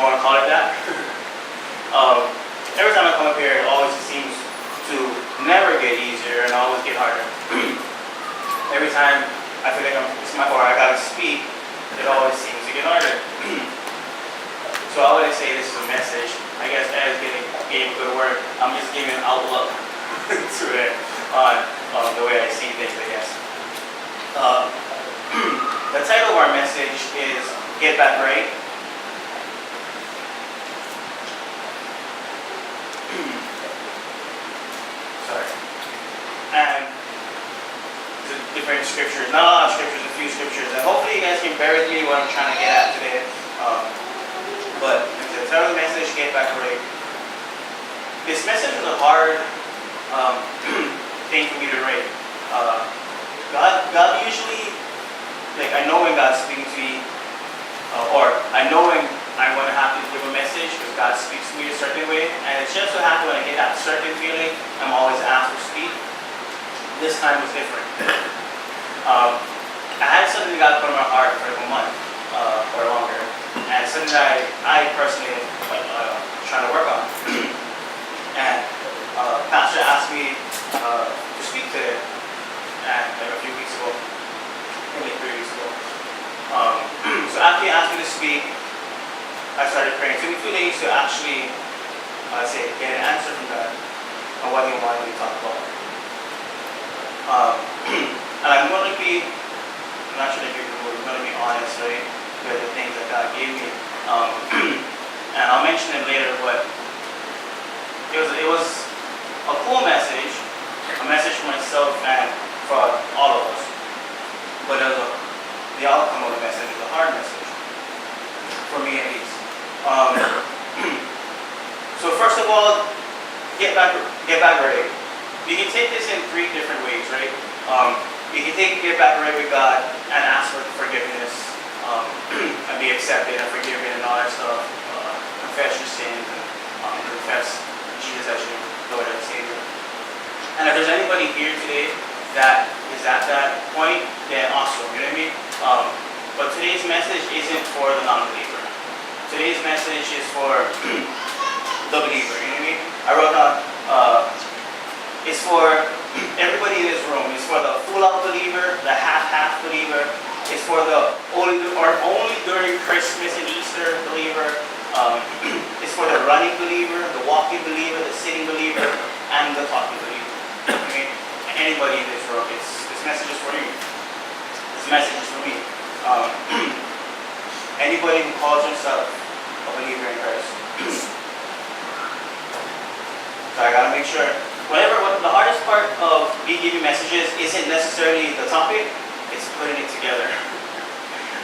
want to call it that. Every time I come up here, it always seems to never get easier and always get harder. Every time I feel like I gotta speak, it always seems to get harder. So I always say this is a message. I guess as gave a good word, I'm just giving an outlook to it on the way I see things, I guess. The title of our message is Get Back Right. Sorry. And the different scriptures, not a lot of scriptures, a few scriptures, and hopefully you guys can bear with me what I'm trying to get at today. But the title of the message, Get Back Right. This message is a hard thing for me to write. God usually, like, I know when God's speaking to me, or I know when I want to have to give a message because God speaks to me a certain way, and it's just so happens when I get that certain feeling, I'm always asked to speak. This time was different. I had something God put in my heart for a month or longer, and something that I personally trying to work on. And Pastor asked me to speak to it like a few weeks ago, maybe 3 weeks ago. So after he asked me to speak, I started praying. It took me 2 days to actually get an answer from God on what he wanted me to talk about. And I'm not sure if I'm going to be honest, right, with the things that God gave me. And I'll mention it later, but it was a cool message, a message for myself and for all of us. But the outcome of the message is a hard message, for me at least. So first of all, get back right. You can take this in 3 different ways, right? You can get back right with God and ask for forgiveness and be accepted and forgiven and all that stuff. Confess your sins and confess Jesus as your Lord and Savior. And if there's anybody here today that is at that point, then awesome, you know what I mean? But today's message isn't for the non-believer. Today's message is for the believer, you know what I mean? I wrote down, it's for everybody in this room. It's for the full-out believer, the half-half believer. It's for the only during Christmas and Easter believer. It's for the running believer, the walking believer, the sitting believer, and the talking believer. Okay? Anybody in this room, this message is for you. This message is for me. Anybody who calls himself a believer in Christ. So I gotta make sure. The hardest part of me giving messages isn't necessarily the topic, it's putting it together.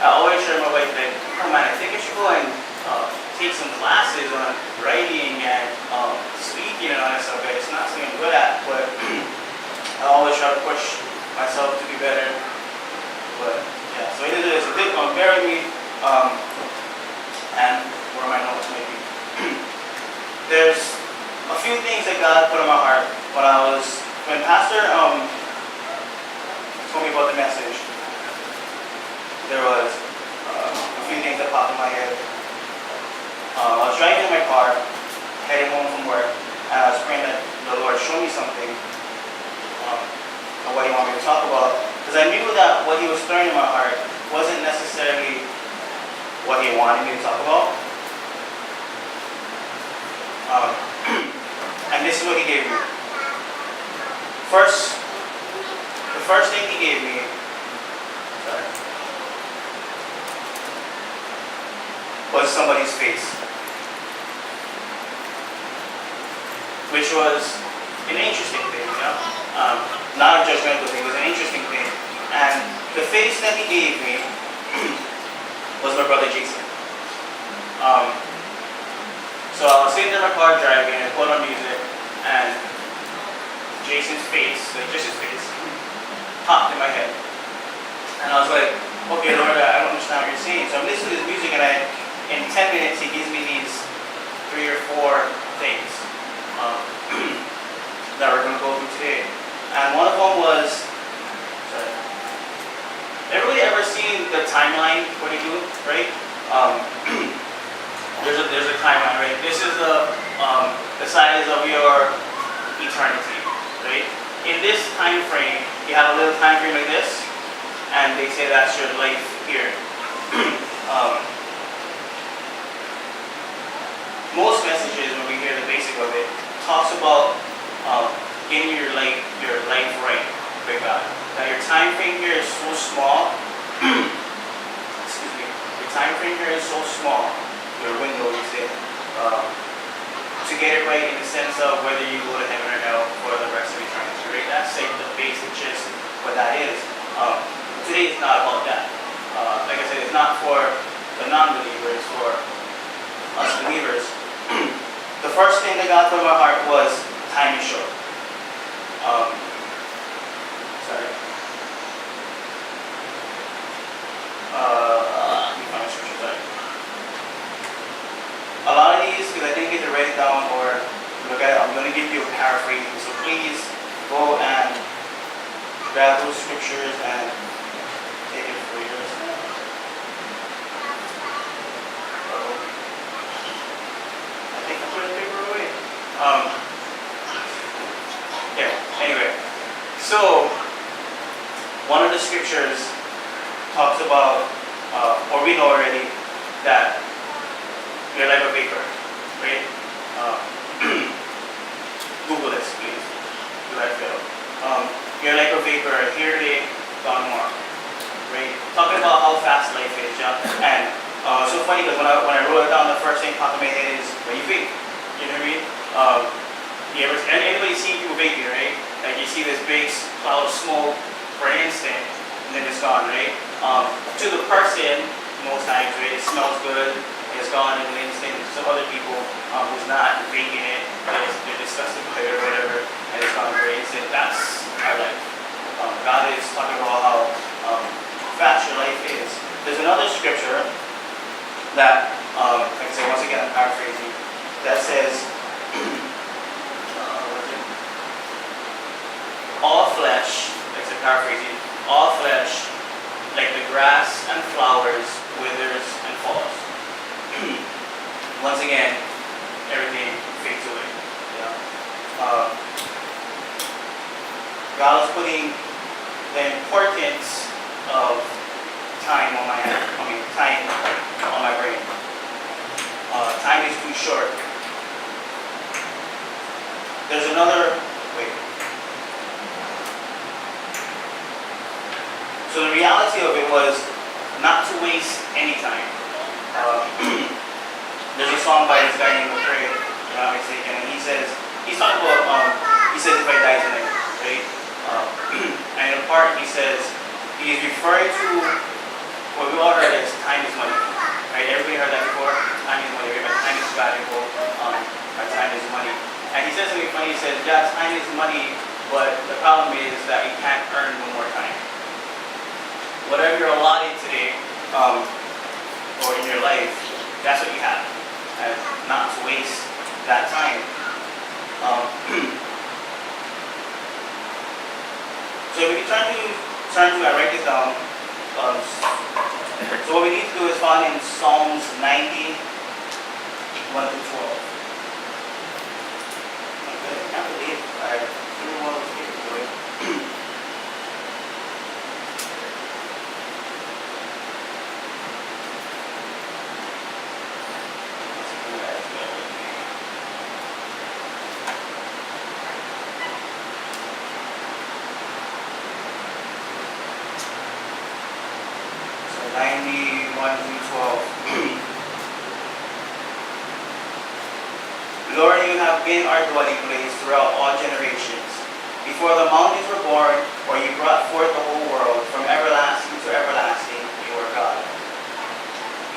I always share my wife that, oh man, I think I should go and take some classes on writing and speaking and all that stuff. It's not something I'm good at, but I always try to push myself to be better. But yeah, so it is a bit bear with me, and where my notes may be. There's a few things that God put on my heart when Pastor told me about the message. There was a few things that popped in my head. I was driving in my car, heading home from work, and I was praying that the Lord show me something of what he wanted me to talk about, because I knew that what he was throwing in my heart wasn't necessarily what he wanted me to talk about. And this is what he gave me. The first thing he gave me, was somebody's face, which was an interesting thing, you know, not a judgmental thing. It was an interesting thing, and the face that he gave me was my brother Jason. So I was sitting in my car driving and put on music, and Jason's face, like just his face, popped in my head. And I was like, okay, Lord, I don't understand what you're saying. So I'm listening to this music, and in 10 minutes, he gives me these 3 or 4 things that we're going to go through today. And one of them was, everybody ever seen the timeline, what do you do, right? there's a timeline, right? This is the size of your eternity, right? In this time frame, you have a little time frame like this, and they say that's your life here. Most messages, when we hear the basic of it, talks about getting your life right with God. Now your time frame here is so small. Excuse me. Your time frame here is so small. Your window is in. To get it right in the sense of whether you go to heaven or hell for the rest of eternity, right? That's like the basic gist what that is. Today is not about that. Like I said, it's not for the non-believers, for us believers. The first thing that God put in my heart was time is short. Sorry. Let me find a scripture, sorry. A lot of these, because I didn't get to write it down or look at it, I'm going to give you a paraphrase. So please go and grab those scriptures and take it for yourself. I think I put the paper away. Yeah, anyway. So, one of the scriptures talks about, or we know already, that you're like a vapor, right? Google this, please. Do that fail. You're like a vapor, here today, gone tomorrow, right? Talking about how fast life is, yeah. And so funny because when I wrote it down, the first thing popped in my head is when you vape. You know what I mean? Anybody seen people vaping, right? Like you see this big cloud of smoke for an instant, and then it's gone, right? To the person, most times, right, it smells good. It's gone in an instant. Some other people who's not vaping it, they're disgusted by it or whatever, and it's gone very instant. That's our life. God is talking about how fast your life is. There's another scripture that, like I said, once again, I'm paraphrasing, that says, all flesh, like I said, paraphrasing, all flesh, like the grass and flowers, withers and falls. Once again, everything fades away. Yeah. God is putting the importance of time on my hand. Time on my brain. Time is too short. There's another. Wait. So the reality of it was not to waste any time. There's a song by this guy named Craig, if I'm not mistaken, and he's talking about, he says if I die tonight, right? And in a part he says, he's referring to what we all heard as time is money, right? Everybody heard that before? Time is money, right? My time is valuable, my time is money. And he says something funny, he says, yeah, time is money, but the problem is that you can't earn no more time. Whatever you're allotted today, or in your life, that's what you have. And not to waste that time. So if we turn to, I write this down. So what we need to do is find in Psalms 90, 1 through 12. Okay, I can't believe I threw one of those papers away. Lord, you have been our dwelling place throughout all generations. Before the mountains were born, or you brought forth the whole world, from everlasting to everlasting, you are God.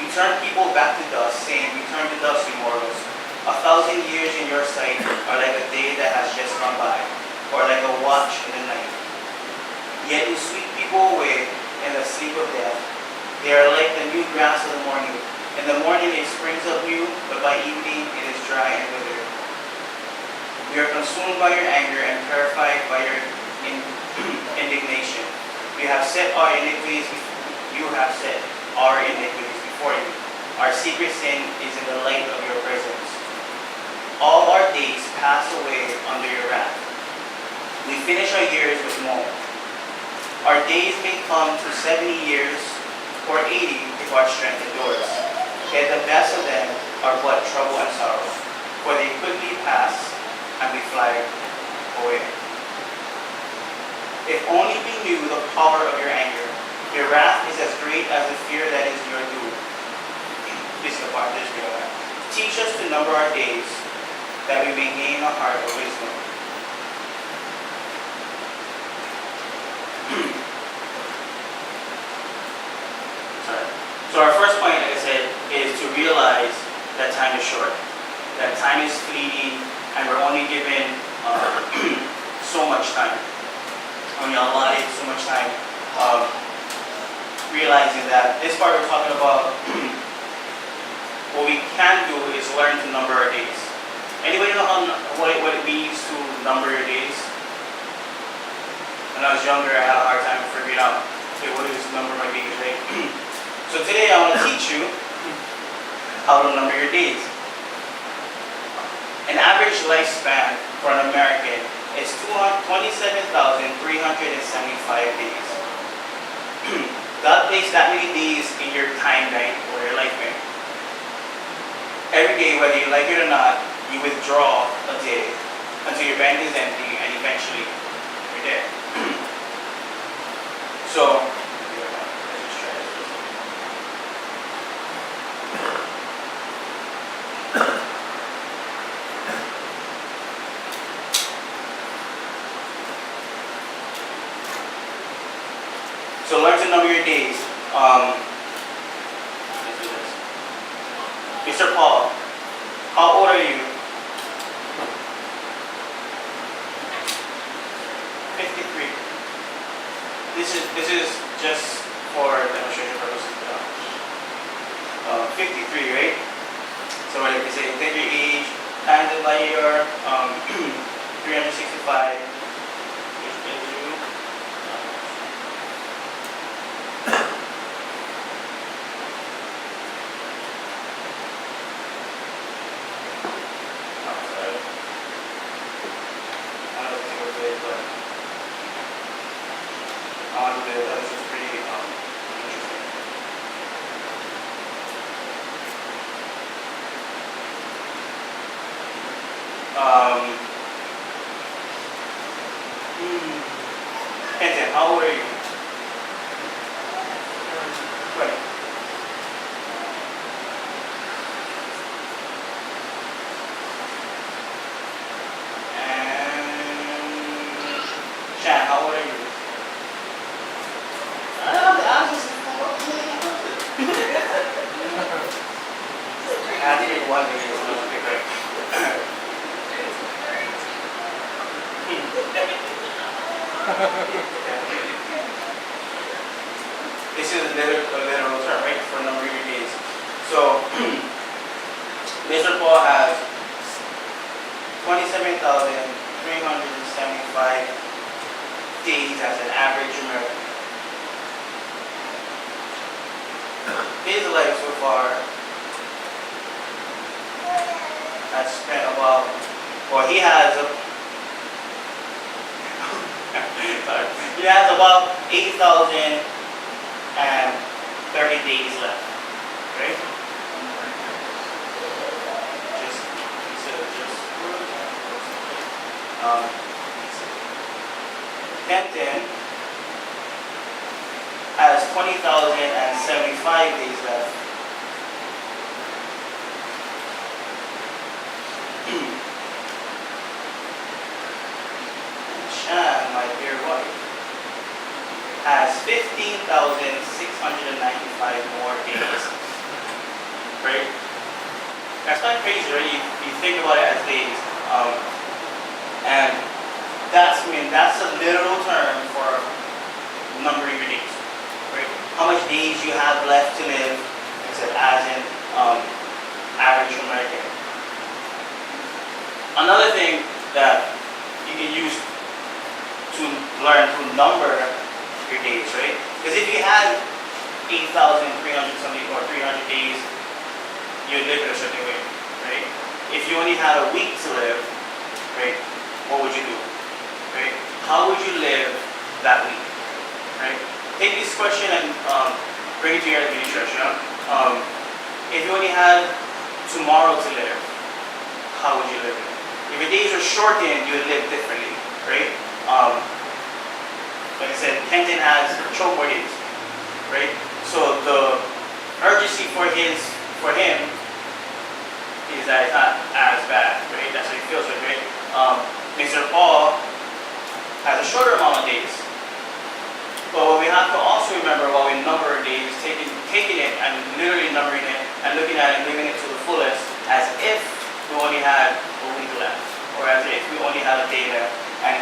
You turn people back to dust, saying, return to dust, you mortals. 1,000 years in your sight are like a day that has just gone by, or like a watch in the night. Yet you sweep people away in the sleep of death. They are like the new grass of the morning. In the morning it springs up new, but by evening it is dry and withered. We are consumed by your anger and terrified by your indignation. You have set our iniquities before you. Our secret sin is in the light away under your wrath. We finish our years with moan. Our days may come to 70 years or 80 if our strength endures. Yet the best of them are but trouble and sorrow, for they quickly pass and we fly away. If only we knew the power of your anger. Your wrath is as great as the fear that is your due. This is the part this real. Teach us to number our days, that we may gain a heart of wisdom. So our first point, like I said, is to realize that time is short, that time is fleeting, and we're only given so much time. Only allotted so much time. Realizing that this part we're talking about, what we can do is learn to number our days. Anybody know what it means to number your days? When I was younger, I had a hard time figuring out, okay, what is number my days, right? So today I want to teach you how to number your days. An average lifespan for an American is 27,375 days. God placed that many days in your timeline or your lifespan. Every day, whether you like it or not, you withdraw a day until your bank is empty and eventually you're dead. So, learn to number your days. Let's do this. Mr. Paul, how old are you? 53. This is just for demonstration purposes. 53, right? So what if we say take your age times it by your 365. Kenton, how old are you? 20. And Shan, how old are you? I have to ask you I have to pick one thing, so let's pick right. This is a literal term, right, for numbering your days. So, Mr. Paul has 27,375 days as an average American. His life so far has spent about, well, he has about 8,030 days left, right? Kenton has 20,075 days left. Shan, my dear wife, has 15,695 more days. Right? That's not crazy, right? You think about it as days. And that's a literal term for numbering your days. Right? How much days you have left to live, as in average American. Another thing that you can use to learn to number your days, right? Because if you had 8,300 something or 300 days, you'd live in a certain way, right? If you only had a week to live, right? What would you do, right? How would you live that week, right? Take this question and bring it to your mini church, you know? If you only had tomorrow to live, how would you live it? If your days were shortened, you would live differently, right? Like I said, Kenton has choke more days, right? So the urgency for him is that it's not as bad, right? That's what he feels like, right? Mr. Paul has a shorter amount of days. But what we have to also remember while we number our days, taking it and literally numbering it and looking at it and living it to the fullest as if we only had a week left, or as if we only had a day left, and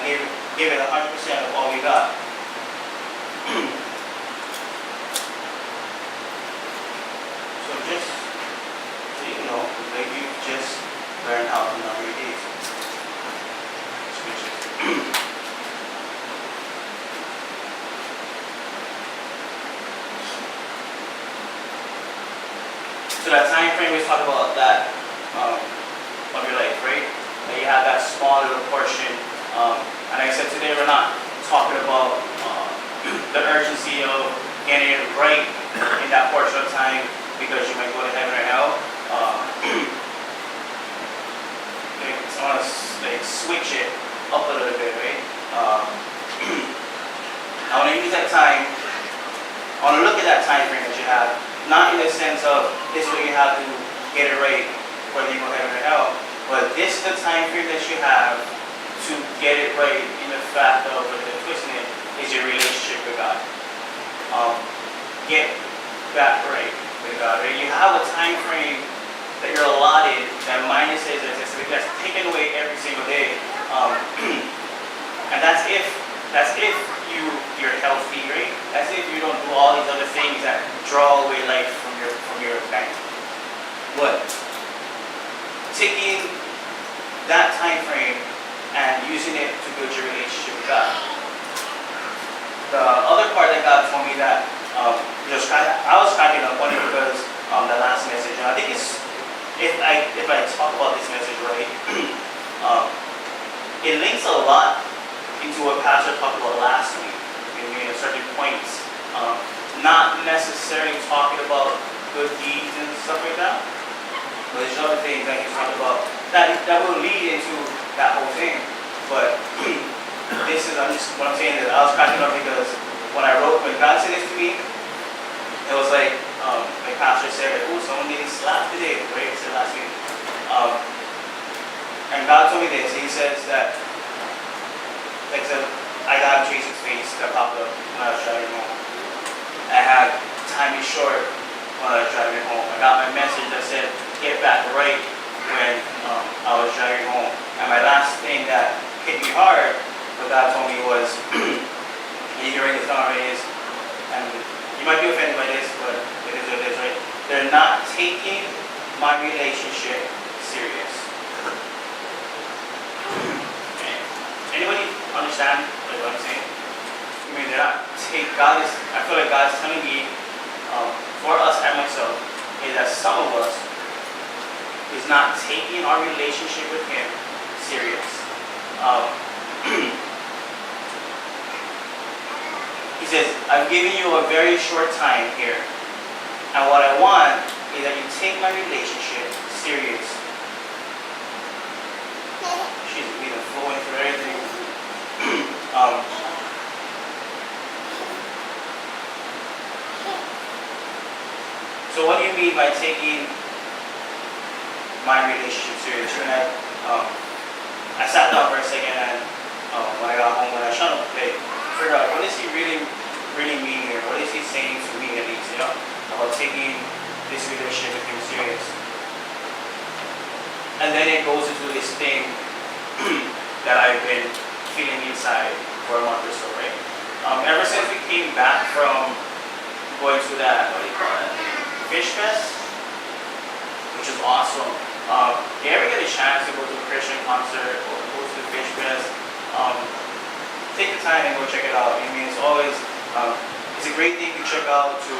give it 100% of all we got. So just so you know, maybe you just learn how to number your days. So that time frame we talked about that of your life, right? That you have that small little portion. And like I said, today we're not talking about the urgency of getting it right in that portion of time because you might go to heaven or hell. I want to switch it up a little bit, right? I want to use that time. I want to look at that time frame that you have. Not in the sense of this is what you have to get it right, whether you go heaven or hell, but this is the time period that you have to get it right in the fact of what they're twisting it is your relationship with God. Get that right with God. Right? You have a time frame that you're allotted that minus is that's taken away every single day, and that's if you're healthy, right? That's if you don't do all these other things that draw away life from your bank. But taking that time frame and using it to build your relationship with God. The other part that God told me that I was cracking up on it because the last message, and I think it's if I talk about this message right, it links a lot into what Pastor talked about last week. In certain points, not necessarily talking about good deeds and stuff like that, but there's other things that he's talking about that will lead into that whole thing. But what I'm saying is I was cracking up because when God said this to me, it was like Pastor said, "Oh, someone getting slapped today," right? He said last week, and God told me this. He says that, like I said, I got Jason's face that popped up when I was driving home. I had time is short when I was driving home. I got my message that said, get back right when I was driving home. And my last thing that hit me hard, what God told me was, and you can write this down, right, is, and you might be offended by this, but it is what it is, right? They're not taking my relationship serious. Anybody understand what I'm saying? I mean, I feel like God's telling me, for us and myself, is that some of us is not taking our relationship with Him serious. He says, I've given you a very short time here, and what I want is that you take my relationship serious. She's been flowing through everything. So what do you mean by taking my relationship serious? I sat down for a second and when I got home, when I shut up, figure out what does he really mean here? What is he saying to me at least, about taking this relationship with him serious? And then it goes into this thing that I've been feeling inside for a month or so, right? Ever since we came back from going to that, what do you call it, Fish Fest, which is awesome. If you ever get a chance to go to a Christian concert or go to the Fish Fest, take the time and go check it out. I mean, it's always, it's a great thing to check out, to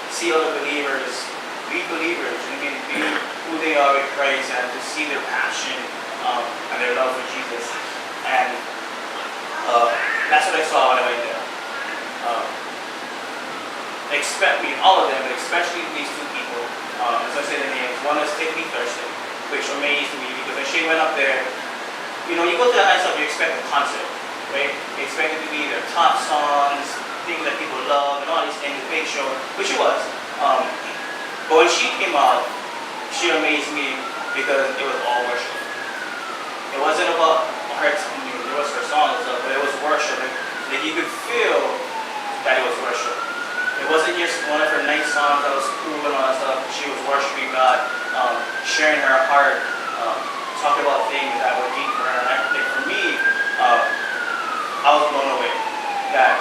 see other believers, be believers, and be who they are with Christ, and to see their passion and their love for Jesus. And that's what I saw when I went there. All of them, but especially these two people. As I said the names, one is Take Me Thursday, which amazed me because when she went up there, you go to the high stuff, you expect a concert, right? You expect it to be their top songs, things that people love, and all these things, a big show, which it was. But when she came out, she amazed me because it was all worship. It wasn't about her, it was her songs and stuff, but it was worship. Like you could feel that it was worship. It wasn't just one of her nice songs that was cool and all that stuff. She was worshiping God, sharing her heart, talking about things that were deep for her. And for me, I was blown away that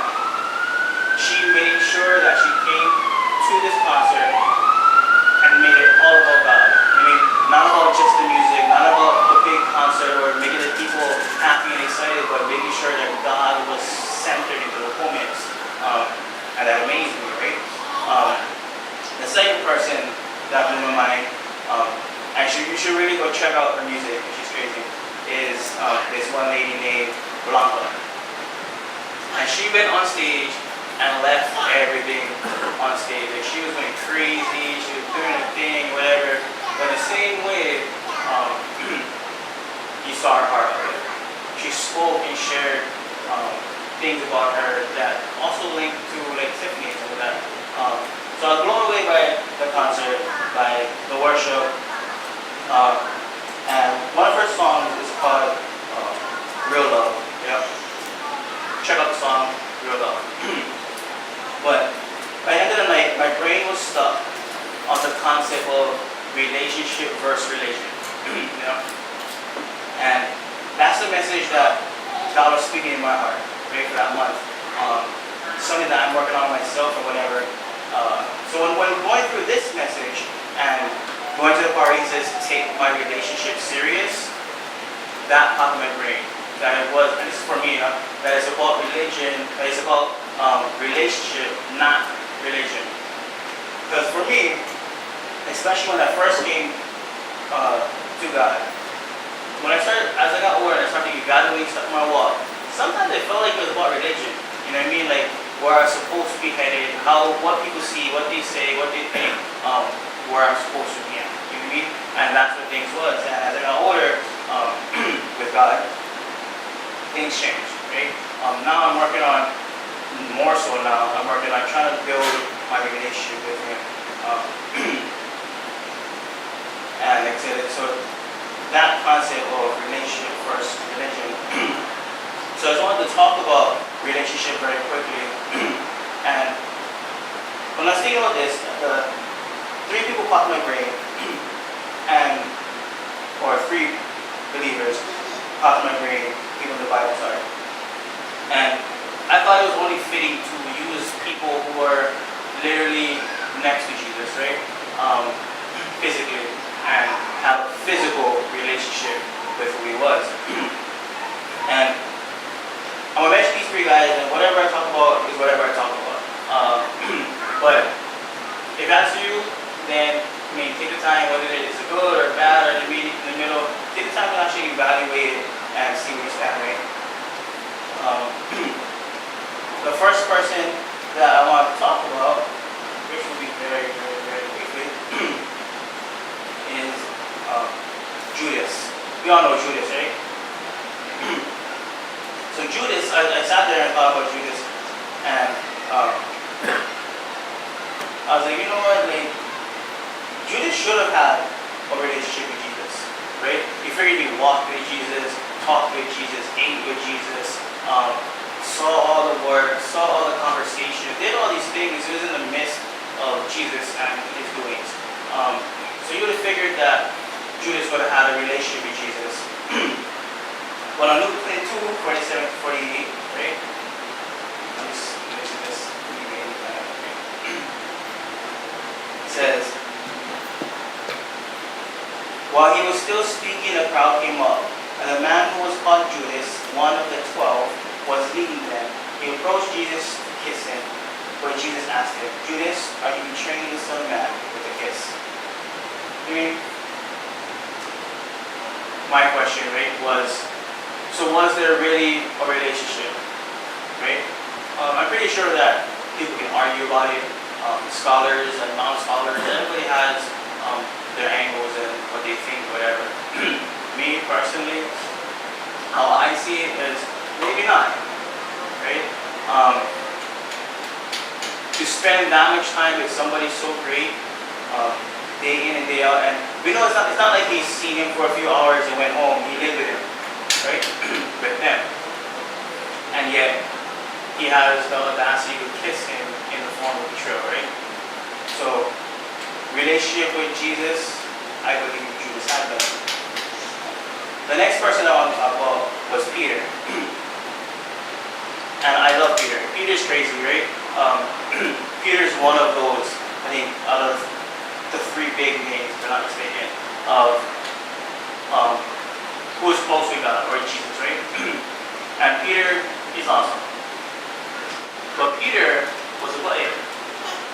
she made sure that she came to this concert and made it all about God. I mean, not about just the music, not about the big concert or making the people happy and excited, but making sure that God was centered into the moments. And that amazed me, right? The second person that blew my mind, actually you should really go check out her music, she's crazy, is this one lady named Blanca. And she went on stage and left everything on stage. Like she was going crazy, she was doing her thing, whatever. But the same way, you saw her heart of it. She spoke and shared things about her that also linked to like Tiffany and stuff like that. So I was blown away by the concert, by the worship. And one of her songs is called Real Love. Yep. Check out the song, Real Love. But by the end of the night, my brain was stuck on the concept of relationship versus religion. And that's the message that God was speaking in my heart, right, for that month. Something that I'm working on myself or whatever. So when going through this message and going to the part he says, take my relationship serious, that popped in my brain. That it was, and this is for me, that it's about religion, that it's about relationship, not religion. Because for me, especially when I first came to God, as I got older and I started evaluating stuff in my walk, sometimes it felt like it was about religion. You know what I mean? Like where I'm supposed to be headed, what people see, what they say, what they think, where I'm supposed to be at. You know what I mean? And that's what things was. And as I got older with God, things changed, right? Now I'm working on, more so now, I'm working on trying to build my relationship with Him. And like I said, so that concept of relationship versus religion. So I just wanted to talk about relationship very quickly. And when I was thinking about this, the three people popped in my brain, or three believers popped in my brain, people in the Bible, sorry. And I thought it was only fitting to use people who were literally next to Jesus, right? Physically, and have a physical relationship with who He was. And I'm going to mention these three guys, and whatever I talk about is whatever I talk about. But if that's you, then take the time, whether it's good or bad or in the middle, take the time to actually evaluate it and see where you stand, right? The first person that I want to talk about, which will be very, very, very quickly, is Judas. We all know Judas, right? So Judas, I sat there and thought about Judas, and I was like, you know what, Judas should have had a relationship with Jesus, right? He figured he walked with Jesus, talked with Jesus, ate with Jesus, saw all the work, saw all the conversation, did all these things. He was in the midst of Jesus and His doings. So you would have figured that Judas would have had a relationship with Jesus. But on Luke 22, 47 to 48, right? Let me see this. It says, while he was still speaking, a crowd came up, and a man who was called Judas, one of the 12, was leading them. He approached Jesus to kiss him, but Jesus asked him, Judas, are you betraying the Son of Man with a kiss? I mean, my question, right, was, so was there really a relationship, right? I'm pretty sure that people can argue about it. Scholars and non-scholars, everybody has their angles and what they think, whatever. Me personally, how I see it is maybe not, right? To spend that much time with somebody so great, day in and day out, and we know it's not like he's seen him for a few hours and went home. He lived with him, right? With them, and yet he has the audacity to kiss him in the form of betrayal, right? So, relationship with Jesus, I believe Judas had that. The next person I want to talk about was Peter. And I love Peter. Peter's crazy, right? Peter's one of those, I think, out of the three big names, if I'm not mistaken, of who is close to God, or Jesus, right? And Peter is awesome. But Peter was a player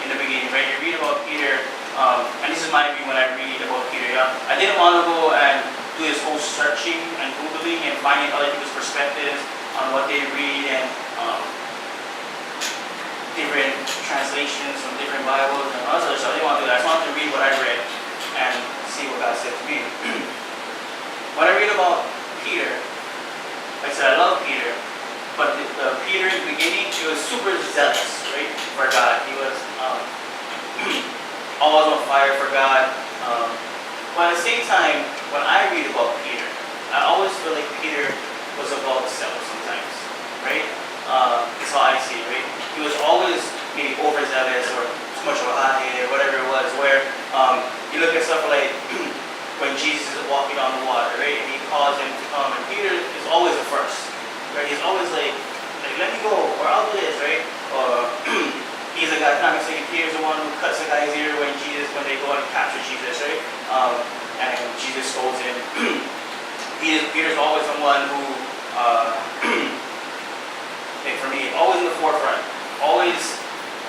in the beginning, right? You read about Peter, and this is my view when I read about Peter. Yeah? I didn't want to go and do this whole searching and Googling and finding other people's perspectives on what they read and different translations from different Bibles and all that other stuff. I didn't want to do that. I just wanted to read what I read and see what God said to me. When I read about Peter, like I said, I love Peter, but Peter in the beginning, he was super zealous, right, for God. He was always on fire for God. But at the same time, when I read about Peter, I always feel like Peter was about self sometimes, right? That's how I see it, right? He was always maybe overzealous or too much of a hothead or whatever it was, where you look at stuff like when Jesus is walking on the water, right? And he calls him to come, and Peter is always the first, right? He's always like let me go, or I'll do this, right? Or he's the guy, not mistaken, Peter's the one who cuts the guy's ear when they go and capture Jesus, right? And Jesus scolds him. Peter's always someone who, for me, always in the forefront, always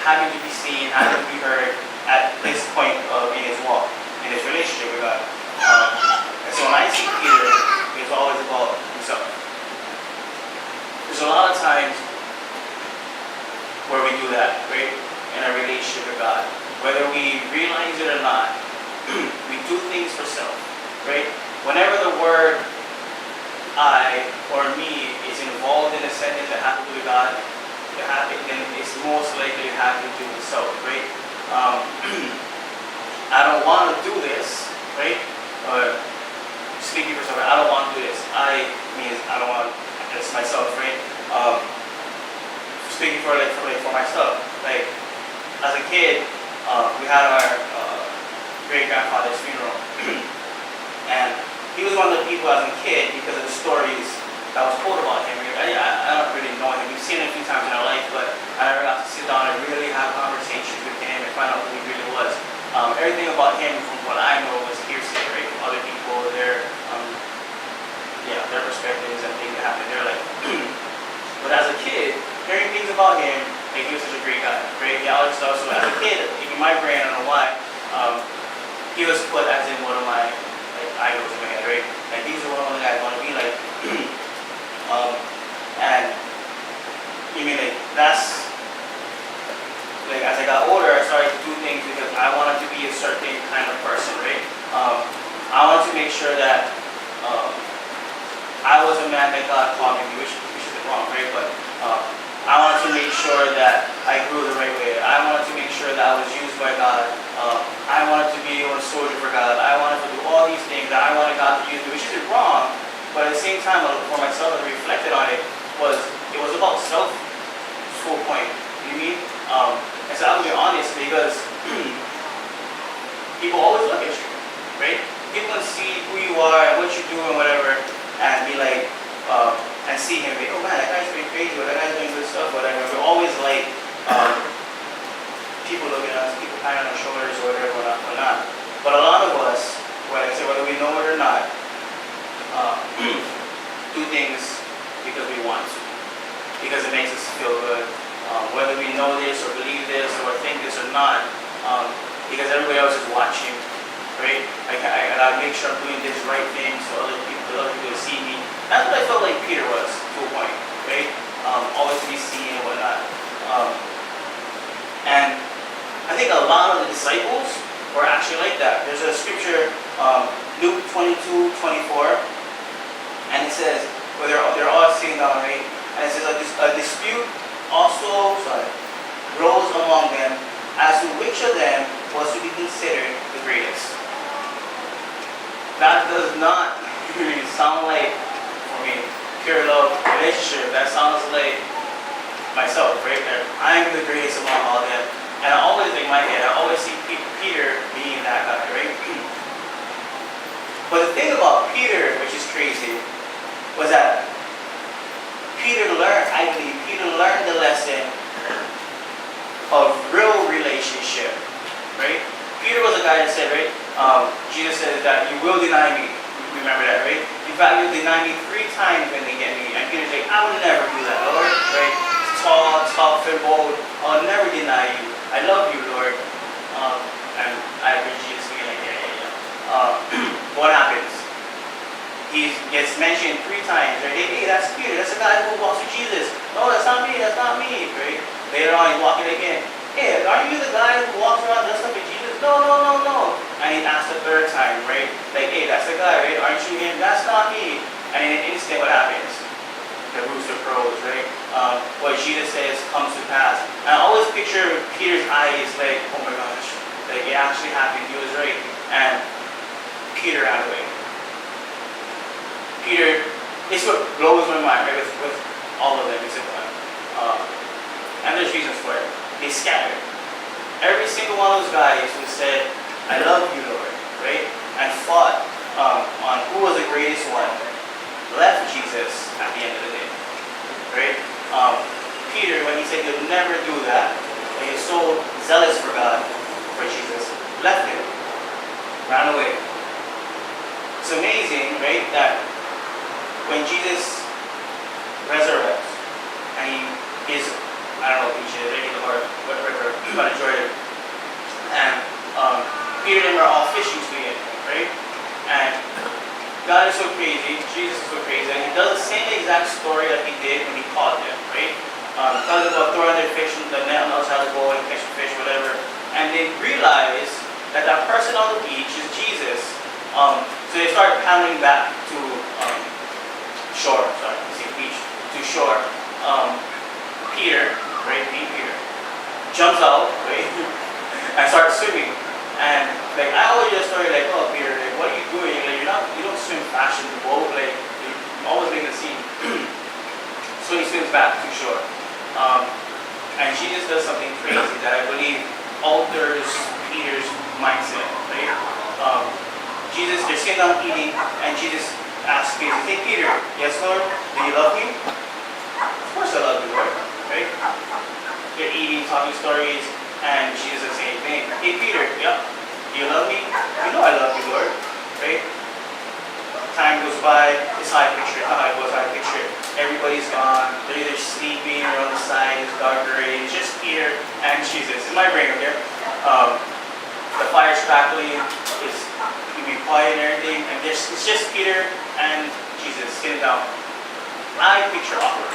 having to be seen, having to be heard at this point in his walk, in his relationship with God. And so when I see Peter, it's always about himself. There's a lot of times where we do that, right? In our relationship with God. Whether we realize it or not, we do things for self, right? Whenever the word I or me is involved in a sentence that has to do with God, then it's most likely to have to do with self, right? I don't want to do this, right? Speaking for someone, I don't want to do this. I means I don't want. It's myself, right? Speaking for myself, like as a kid, we had our great grandfather's funeral, and he was one of the people as a kid because of the stories that was told about him. I don't really know him. We've seen him a few times in our life, but I never got to sit down and really have conversations with him and find out who he really was. Everything about him, from what I know, was hearsay, right? From other people, their perspectives and things that happened in their life. But as a kid, hearing things about him, like he was such a great guy, great all that stuff. So as a kid, in my brain, I don't know why, he was put as in one of my idols in my head, right? Like these are one of the guys I want to be like. And you mean like that's like as I got older, I started to do things because I wanted to be a certain kind of person, right? I wanted to make sure that I was a man that God called me to be, which isn't wrong, right? But I wanted to make sure that I grew the right way. I wanted to make sure that I was used by God. I wanted to be a soldier for God. I wanted to do all these things that I wanted God to use me, which isn't wrong. But at the same time, for myself, and reflected on it was about self to a point. You know what I mean? And so I'll be honest because people always look at you, right? People can see who you are and what you do and whatever, and be like, and see him, like, oh man, that guy's pretty crazy, or that guy's doing good stuff, whatever. We're always like, people looking at us, people patting on our shoulders or whatever, whatnot. But a lot of us, like I said, whether we know it or not, do things because we want to, because it makes us feel good. Whether we know this or believe this or think this or not, because everybody else is watching, right? I gotta make sure I'm doing this right thing so other people for other people to see me. That's what I felt like Peter was to a point, right? Always to be seen and whatnot. And I think a lot of the disciples were actually like that. There's a scripture, Luke 22:24, and it says, where they're all sitting down, right? And it says, a dispute also rose among them as to which of them was to be considered the greatest. That does not really sound like, for me, pure love relationship. That sounds like myself, right? That I'm the greatest among all them. And I always, in my head, I always see Peter being that guy, right? But the thing about Peter, which is crazy, was that I believe Peter learned the lesson of real relationship, right? Peter was a guy that said, right, Jesus said that you will deny me. Remember that, right? In fact, you'll deny me 3 times when they get me. And Peter's like, I would never do that, Lord, right? Tall, tough, and bold. I'll never deny you. I love you, Lord. And I heard Jesus being like, yeah. What happens? He gets mentioned 3 times, right? Hey, that's Peter. That's the guy who walks with Jesus. No, that's not me. That's not me, right? Later on, he's walking again. Hey, are you the guy who walks around dressed up with Jesus? No. And he asks the 3rd time, right? Like, hey, that's the guy, right? Aren't you him? That's not me. And in an instant, what happens? The rooster crows, right? What Jesus says comes to pass. And I always picture Peter's eyes like, oh my gosh, like it actually happened. He was right. And Peter ran away. Peter, it's what blows my mind, right? With all of them, except one. And there's reasons for it. They scattered. Every single one of those guys who said, I love you, Lord, right? And fought on who was the greatest one, left Jesus at the end of the day, right? Peter, when he said he'll never do that, when he was so zealous for God, for Jesus, left him, ran away. It's amazing, right, that when Jesus resurrects and he is, I don't know if he is, or whatever, by the Jordan, and Peter and them are all fishing together, right? And God is so crazy, Jesus is so crazy, and he does the same exact story that he did when he caught them, right? Talks about throwing their fish in the net on the outside of the boat and catching fish, whatever. And they realize that that person on the beach is Jesus. So they start paddling back to shore, beach, to shore. Peter, right, Peter, jumps out, right, and starts swimming. And like I always hear a story like, oh Peter, like what are you doing? Like you don't swim fast in the boat, like you're always making a scene. So he swims back to shore. And Jesus does something crazy that I believe alters Peter's mindset, right? Jesus, they're sitting down eating, and Jesus asks Peter, hey Peter, yes Lord, do you love me? Of course I love you, Lord, right? They're eating, talking stories, and Jesus is saying, hey Peter, yeah, do you love me? You know I love you, Lord, right? Time goes by, it's high picture, everybody's gone, they're either sleeping or on the side, it's dark already, it's just Peter and Jesus, in my brain, okay? The fire's crackling, you be quiet and everything, and it's just Peter and Jesus sitting down. I picture awkward.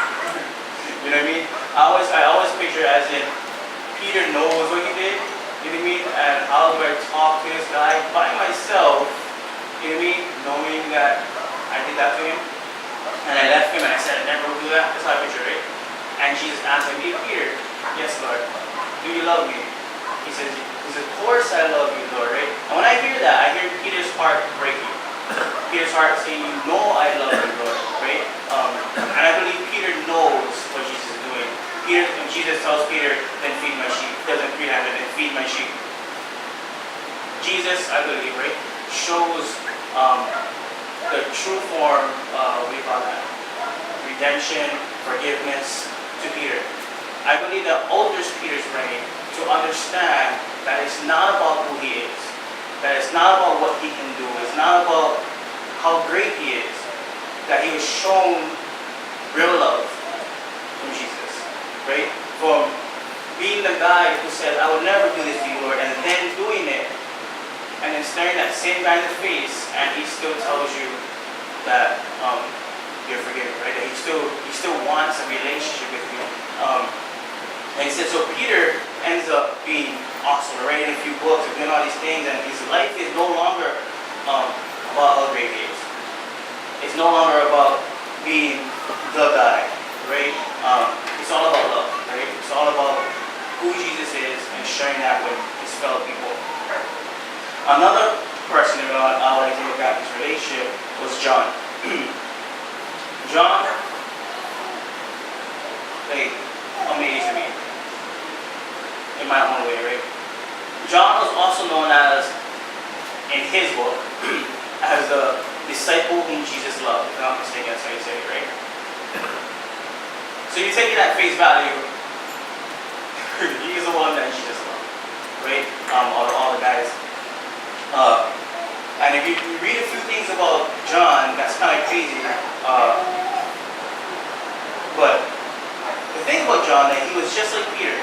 You know what I mean? I always picture as in Peter knows what he did, you know what I mean? And how do I talk to this guy by myself, you know what I mean? Knowing that I did that to him. And I left him and I said I never would do that. That's how I picture it. And Jesus asked him, hey Peter, yes Lord, do you love me? He says, of course I love you, Lord, right? And when I hear that, I hear Peter's heart breaking. Peter's heart saying, you know I love you, Lord, right? And I believe Peter knows what Jesus is doing. When Jesus tells Peter, then feed my sheep. He doesn't feed him, then feed my sheep. Jesus, I believe, right, shows the true form, what do you call that? Redemption, forgiveness to Peter. I believe that alters Peter's brain to understand that it's not about who he is. That it's not about what he can do. It's not about how great he is. That he was shown real love from Jesus. Right? From being the guy who said, I would never do this to you, Lord, and then doing it. And then staring that same guy in the face, and he still tells you, that you're forgiven, right? That he still wants a relationship with you. And he said, so Peter ends up being awesome, writing a few books, and doing all these things, and his life is no longer about all great days. It's no longer about being the guy, right? It's all about love, right? It's all about who Jesus is and sharing that with his fellow people. Another person that I like to look at this relationship was John. John, like, amazed me in my own way, right? John was also known as, in his book, as the disciple whom Jesus loved. If I'm not mistaken, that's how you say it, right? So you take it at face value. He's the one that Jesus loved, right? All the guys. And if you read a few things about John, that's kind of crazy. But the thing about John, that he was just like Peter.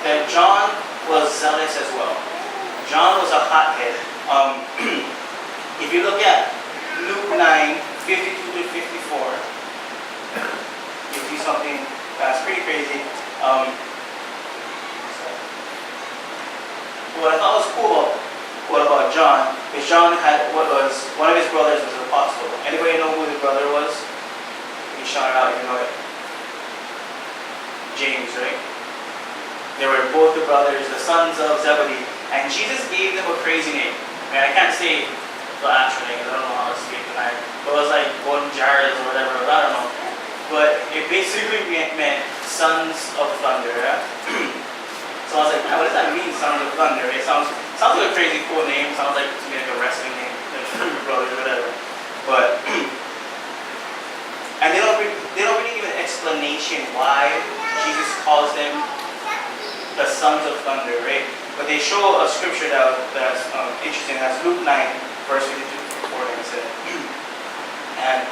That John was zealous as well. John was a hothead. If you look at Luke 9, 52 to 54, you'll see something that's pretty crazy. What I thought was cool about John is John had one of his brothers was an apostle. Anybody know who the brother was? You can shout it out if you know it. James, right? They were both the brothers, the sons of Zebedee. And Jesus gave them a crazy name. I mean, I can't say the actual name, I don't know how to speak tonight. But it was like Bonjaras or whatever, I don't know. But it basically meant sons of thunder. Yeah? So I was like, what does that mean, sons of thunder? It sounds like a crazy cool name. It sounds like to me like a wrestling name, like brothers or whatever. But and they don't really give an explanation why Jesus calls them the sons of thunder, right? But they show a scripture that's interesting. That's Luke 9, verse 52 to 54, like I said. And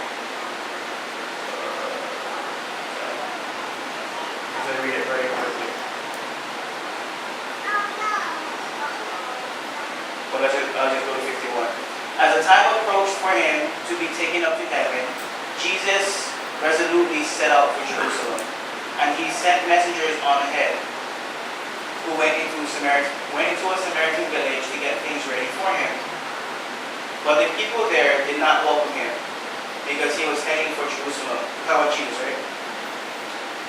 I'm going to read it very quickly. Well, I'll just go to 51. As the time approached for him to be taken up to heaven, Jesus resolutely set out for Jerusalem, and he sent messengers on ahead, who went into a Samaritan village to get things ready for him. But the people there did not welcome him, because he was heading for Jerusalem. How about Jesus, right?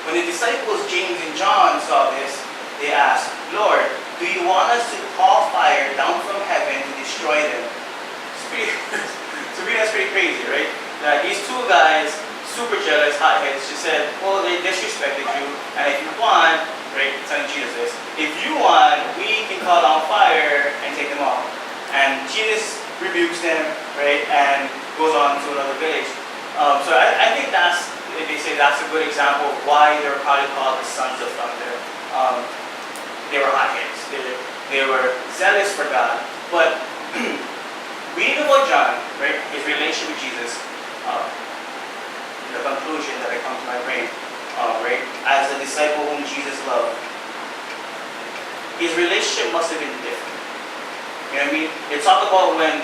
When the disciples James and John saw this, they asked, Lord, do you want us to call fire down from heaven to destroy them? To me, that's pretty crazy, right? That these two guys, super jealous, hotheads, just said, well, they disrespected you, and if you want, right, telling Jesus this, if you want, we can call down fire and take them all. And Jesus rebukes them, right, and goes on to another village. So I think they say that's a good example of why they're probably called the sons of thunder. They were hotheads. They were zealous for God. But reading about John, right, his relationship with Jesus, the conclusion that comes to my brain, right, as a disciple whom Jesus loved, his relationship must have been different. You know what I mean? They talk about when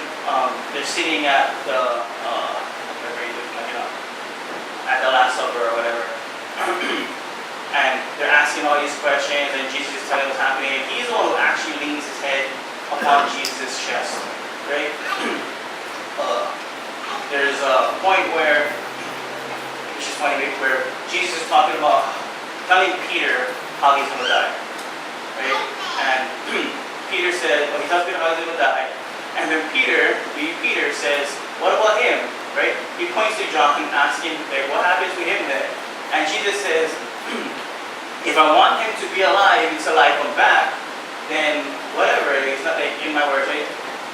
they're sitting at the at the Last Supper or whatever, and they're asking all these questions, and Jesus is telling what's happening. He's the one who actually leans his head upon Jesus' chest, right? There's a point where, which is funny, where Jesus is talking about telling Peter how he's going to die, right? And Peter said, well, he tells Peter how he's going to die, and then Peter says, what about him, right? He points to John and asks him, like, what happens to him then? And Jesus says, if I want him to be alive until I come back, then whatever, it's not like in my words, right?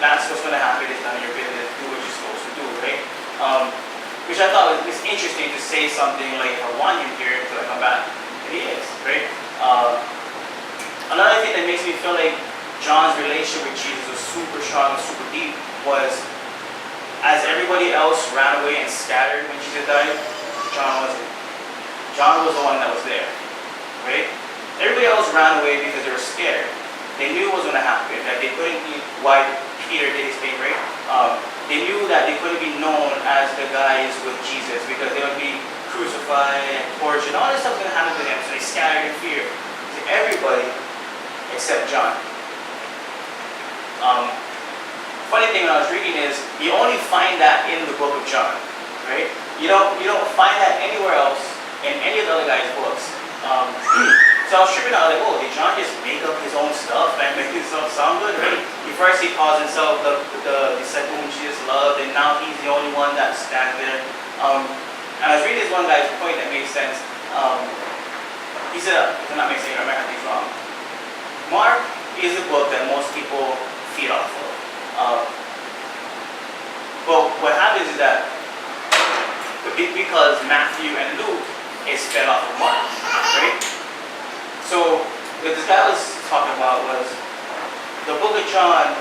That's what's going to happen. It's none of your business. Do what you're supposed to do, right? Which I thought was interesting to say something like, I want him here until I come back. And he is, right? Another thing that makes me feel like John's relationship with Jesus was super strong and super deep was, as everybody else ran away and scattered when Jesus died, John wasn't. John was the one that was there, right? Everybody else ran away because they were scared. They knew what was going to happen, that they couldn't eat why Peter did his thing, right? they knew that they couldn't be known as the guys with Jesus because they would be crucified and tortured. All this stuff was going to happen to them, so they scattered in fear to everybody except John. Funny thing when I was reading is you only find that in the book of John, right? You don't find that anywhere else in any of the other guys' books. So I was tripping out, like, oh, did John just make up his own stuff and make himself sound good, right? First he calls himself the disciple whom Jesus loved, and now he's the only one that stands there. And I was reading this one guy's point that made sense. He said, if I'm not mistaken, I might have things wrong. Mark is a book that most people feed off of. But what happens is that because Matthew and Luke is fed off of Mark, right? So what this guy was talking about was the book of John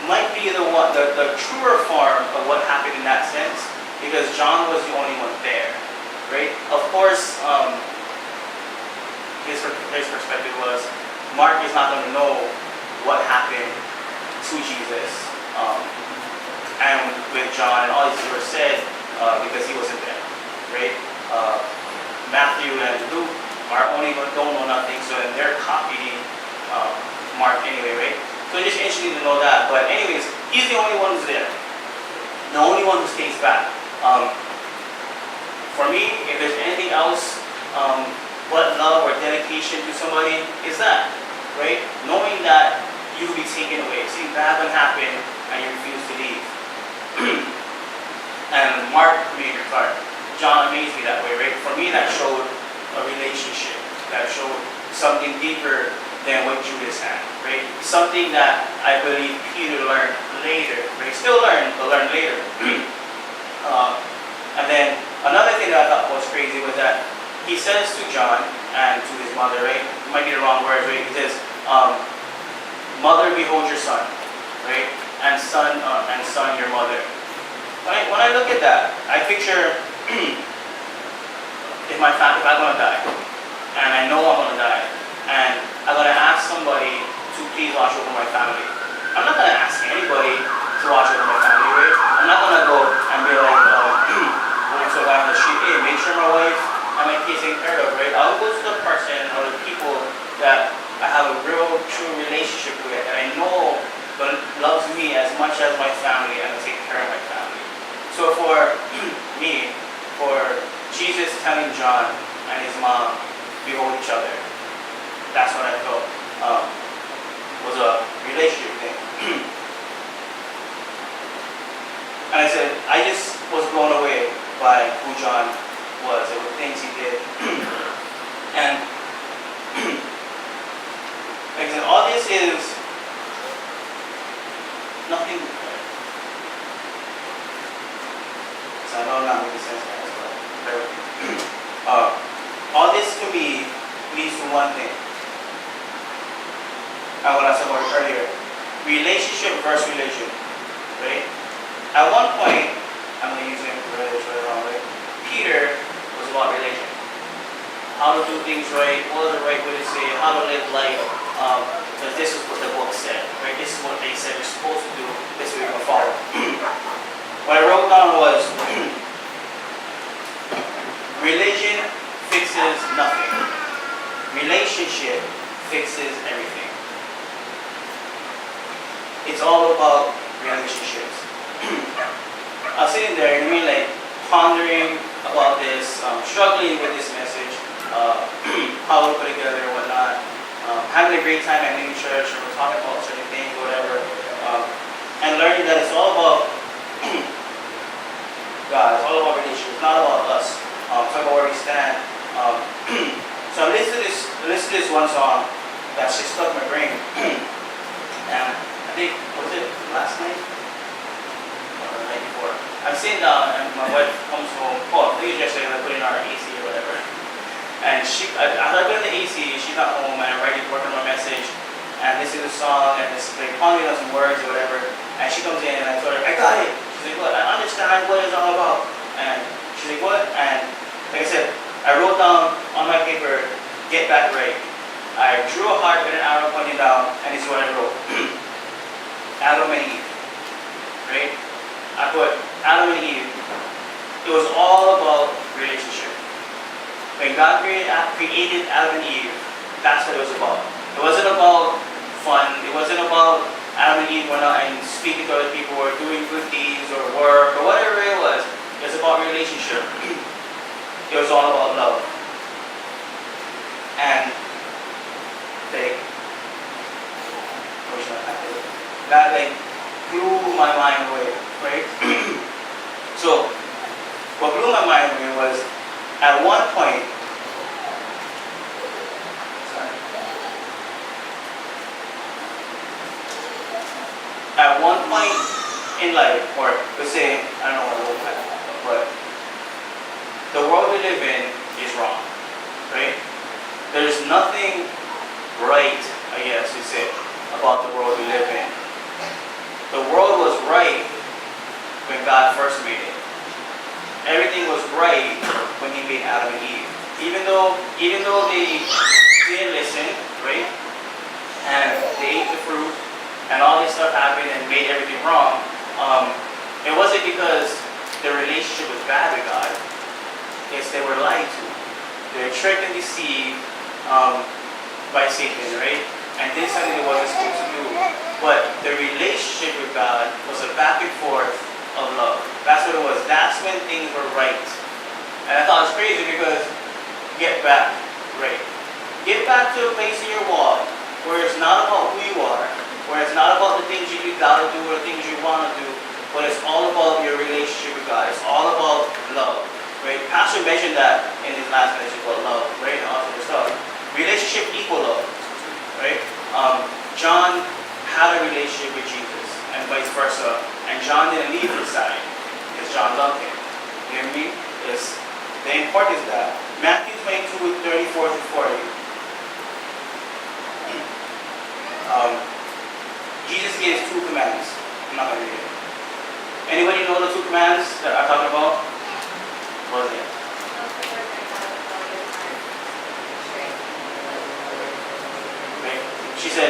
might be the truer form of what happened in that sense, because John was the only one there, right? Of course, his perspective was Mark is not going to know what happened to Jesus, and with John and all these things were said because he wasn't there, right? Matthew and Luke don't know nothing, so then they're copying Mark anyway, right? So it's just interesting to know that. But anyways, he's the only one who's there, the only one who stays back. For me, if there's anything else but love or dedication to somebody, is that, right? Knowing that you will be taken away. Seeing bad one happen and you refuse to leave. And John amazed me that way, right? For me, that showed a relationship. That showed something deeper than what Judas had, right? Something that I believe Peter learned later, right? Still learned, but learned later. And then another thing that I thought was crazy was that he says to John and to his mother, right? It might be the wrong words, right? He says, "Mother, behold your son," right? And son, your mother. When I look at that, I picture if I'm going to die, and I know I'm going to die, and I'm going to ask somebody to please watch over my family. I'm not going to ask anybody to watch over my family, right? I'm not going to go and be like, going to a guy on the street, hey, make sure my wife and my kids taken care of, right? I'll go to the person or the people that I have a real, true relationship with, and I know but loves me as much as my family, and will take care of my family. So for me, for Jesus telling John and his mom, behold each other, that's what I felt was a relationship thing. And I said, I just was blown away by who John was and the things he did. And like I said, all this is nothing. So I know I'm not making sense, guys, but bear with me. All this to me leads to one thing. And what I said earlier, relationship versus religion, right? At one point, I'm going to use him for religion right wrong, right? Peter was about religion. How to do things right, what is the right way to say it, how to live life, because this is what the book said, right? This is what they said you're supposed to do, this is what you're going to follow. What I wrote down was, religion fixes nothing. Relationship fixes everything. It's all about relationships. I was sitting there and really like pondering about this, struggling with this message, how to put it together and whatnot, having a great time at mini church, or we're talking about certain things, whatever, and learning that it's all about God, it's all about relationship, it's not about us. Talk about where we stand. So I listened to this one song that just stuck in my brain. And I think, was it last night? Or the night before? I'm sitting down and my wife comes home. Oh, I think it was yesterday, I put in our AC or whatever. And after I put in the AC, she's not home and I'm working on my message. And this is a song and this like pondering on some words or whatever. And she comes in and I told her, I got it. She's like, what? I understand what it's all about. And she's like, what? And like I said, I wrote down on my paper, get back right. I drew a heart with an arrow pointing down, and this is what I wrote. Adam and Eve, right? but Adam and Eve, it was all about relationship. When God created Adam and Eve, that's what it was about. It wasn't about fun. It wasn't about Adam and Eve going out and speaking to other people or doing good deeds or work or whatever it was. It was about relationship. It was all about love. And that blew my mind away, right? So what blew my mind away was at one point, in life, or let's say, I don't know what it was, but the world we live in is wrong, right? There's nothing right, I guess you say, about the world we live in. The world was right when God first made it. Everything was right when He made Adam and Eve. Even though they didn't listen, right? And they ate the fruit, and all this stuff happened and made everything wrong. It wasn't because their relationship was bad with God. It's they were lied to. They were tricked and deceived by Satan, right? And did something they wasn't supposed to do. But the relationship with God was a back and forth of love. That's what it was. That's when things were right. And I thought it was crazy because get back right. Get back to a place in your walk where it's not about who you are, where it's not about the things you gotta do or the things you wanna do, but it's all about your relationship with God. It's all about love. Right? Pastor mentioned that in his last message about love, right? And all this stuff. Relationship equal love. Right? John had a relationship with Jesus and vice versa. And John didn't leave his side because John loved him. You know what I mean? It's the importance of that. Matthew 22:34-40. Jesus gives two commands. I'm not going to read it. Anybody know the two commands that I'm talking about? What is it?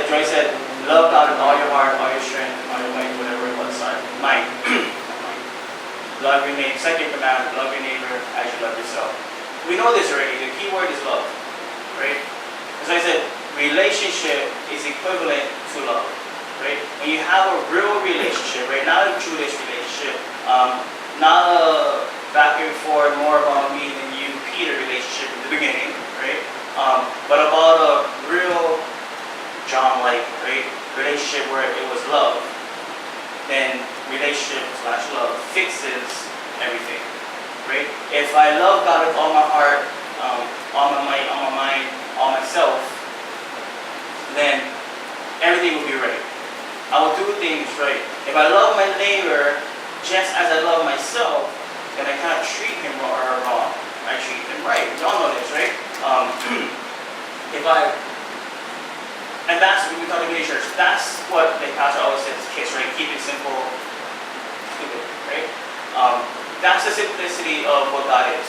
Joyce said, love God with all your heart, all your strength, all your might, whatever it was. Mind. Love your neighbor. Second command, love your neighbor as you love yourself. We know this already. The key word is love. Right? As I said, relationship is equivalent to love. Right? When you have a real relationship, right? Not a Judas relationship, not a back and forth, more about me than you, Peter relationship in the beginning, right? But about a real John-like, right, relationship where it was love, then relationship / love fixes everything, right? If I love God with all my heart, all my might, all my mind, all myself, then everything will be right. I will do things right. If I love my neighbor just as I love myself, then I cannot treat him wrong. I treat him right. We all know this, right? And that's what we talk about in church. That's what the pastor always says, kids, right? Keep it simple, stupid, right? That's the simplicity of what God is.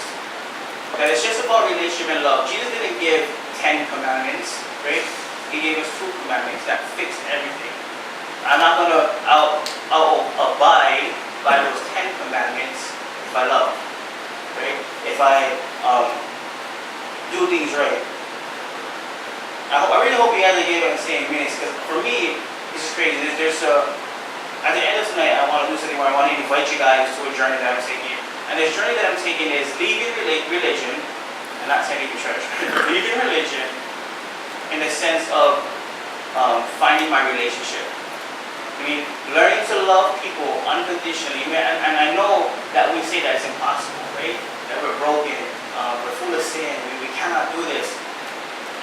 That it's just about relationship and love. Jesus didn't give 10 commandments, right? He gave us 2 commandments that fixed everything. I'm not going to I'll abide by those 10 commandments if I love, right? If I do things right. I really hope you guys are getting the same minutes, because for me, this is crazy. At the end of tonight, I want to do something where I want to invite you guys to a journey that I'm taking. And this journey that I'm taking is leaving religion, and not saying leaving church, leaving religion in the sense of finding my relationship. I mean, learning to love people unconditionally. And I know that we say that it's impossible, right? That we're broken, we're full of sin, we cannot do this.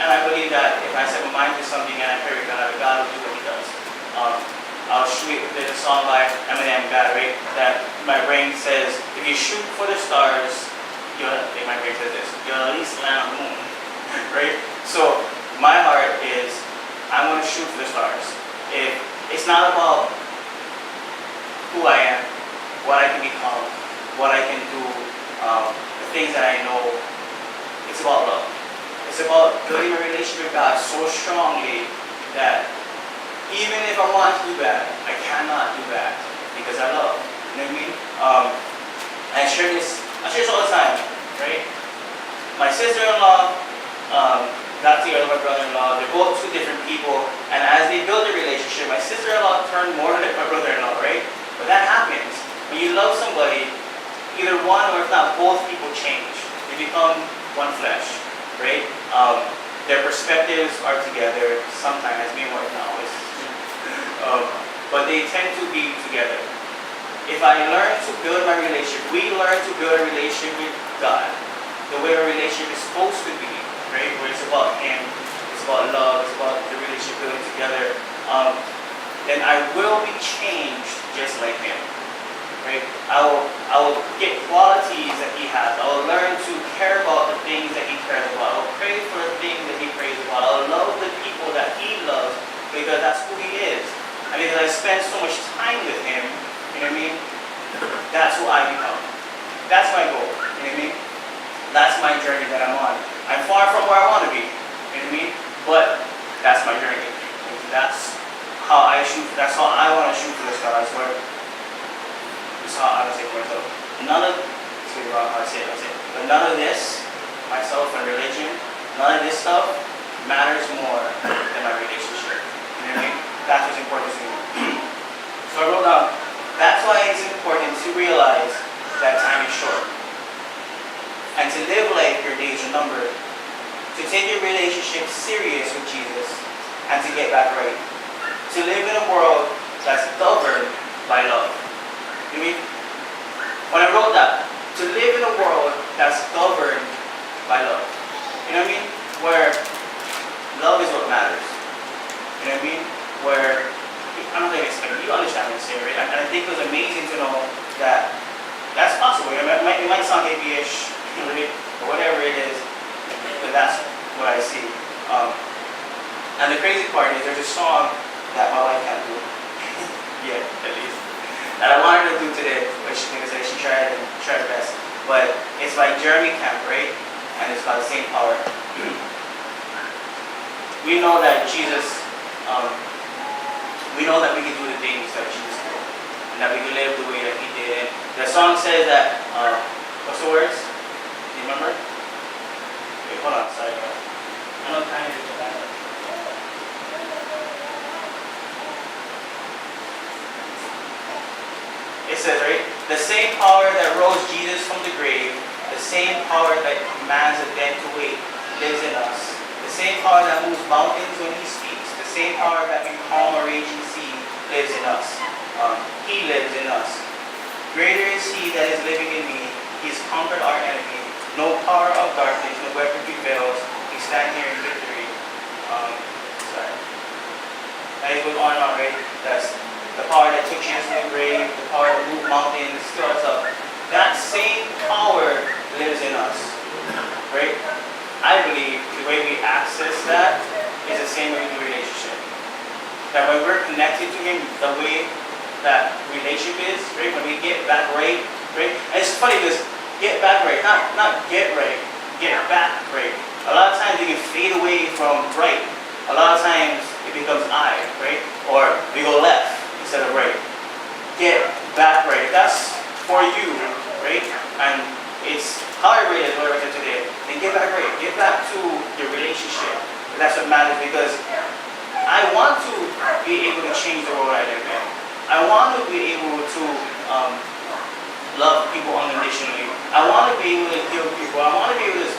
And I believe that if I set my mind to something and I pray with God, God will do what He does. I'll shoot. There's a song by Eminem, God, right? That my brain says, if you shoot for the stars, my brain says this, you'll at least land on the moon, right? So my heart is, I want to shoot for the stars. It's not about who I am, what I can become, what I can do, the things that I know. It's about love. It's about building a relationship with God so strongly that even if I want to do bad, I cannot do bad because I love. You know what I mean? I share this all the time, right? My sister-in-law got together with my brother-in-law. They're both two different people, and as they build a relationship, my sister-in-law turned more like my brother-in-law, right? But that happens. When you love somebody, either one or if not both people change. They become one flesh, right? Their perspectives are together sometimes, maybe more than always. But they tend to be together. If I learn to build my relationship, we learn to build a relationship with God, the way a relationship is supposed to be, right? Where it's about Him, it's about love, it's about the relationship building together. Then I will be changed just like Him, right? I will get qualities that He has. I will learn to care about the things that He cares about. I will pray for the things that He prays about. I will love the people that He loves because that's who He is. And because I spend so much time with Him, you know what I mean? That's who I become. That's my goal, you know what I mean? That's my journey that I'm on. I'm far from where I want to be, you know what I mean? But that's my journey. That's how I shoot. That's how I want to shoot for the stars. That's how I would say for myself. None of but none of this, myself and religion, none of this stuff matters more than my relationship. You know what I mean? That's what's important to me. So I wrote down, that's why it's important to realize that time is short. And to live like your days are numbered. To take your relationship serious with Jesus and to get back right. To live in a world that's governed by love. You know what I mean? When I wrote that, to live in a world that's governed by love. You know what I mean? Where love is what matters. You know what I mean? Where, I don't think it's, you understand what I'm saying, right? And I think it was amazing to know that that's possible. It might sound hippie-ish, right? Or whatever it is, but that's what I see. And the crazy part is there's a song that my wife can't do. Yeah, at least. That I wanted to do today, which because she tried her best. But it's by Jeremy Camp, right? And it's called The Same Power. We know that Jesus, we know that we can do the things that Jesus did. And that we can live the way that He did. And the song says that, what's the words? Do you remember? Wait, hold on, sorry. I know kind of It says, right, the same power that rose Jesus from the grave, the same power that commands the dead to wait, lives in us. The same power that moves mountains when He speaks, the same power that can calm a raging sea, lives in us. He lives in us. Greater is He that is living in me. He's conquered our enemy. No power of darkness, no weapon prevails. We stand here in victory. Sorry. And it goes on and on, right? That's the power that took Jesus to the grave, the power that moved mountains, stood us up. That same power lives in us, right? I believe the way we access that is the same way with the relationship. That when we're connected to Him, the way that relationship is, right? When we get back right, right? And it's funny because get back right, not get right, get back right. A lot of times we can fade away from right. A lot of times it becomes I, right? Or we go left instead of right. Get back right. That's for you, right? And it's how I read it, what I read today. And get back right. Get back to your relationship. That's what matters because I want to be able to change the world I live in. I want to be able to love people unconditionally. I want to be able to heal people. I want to be able to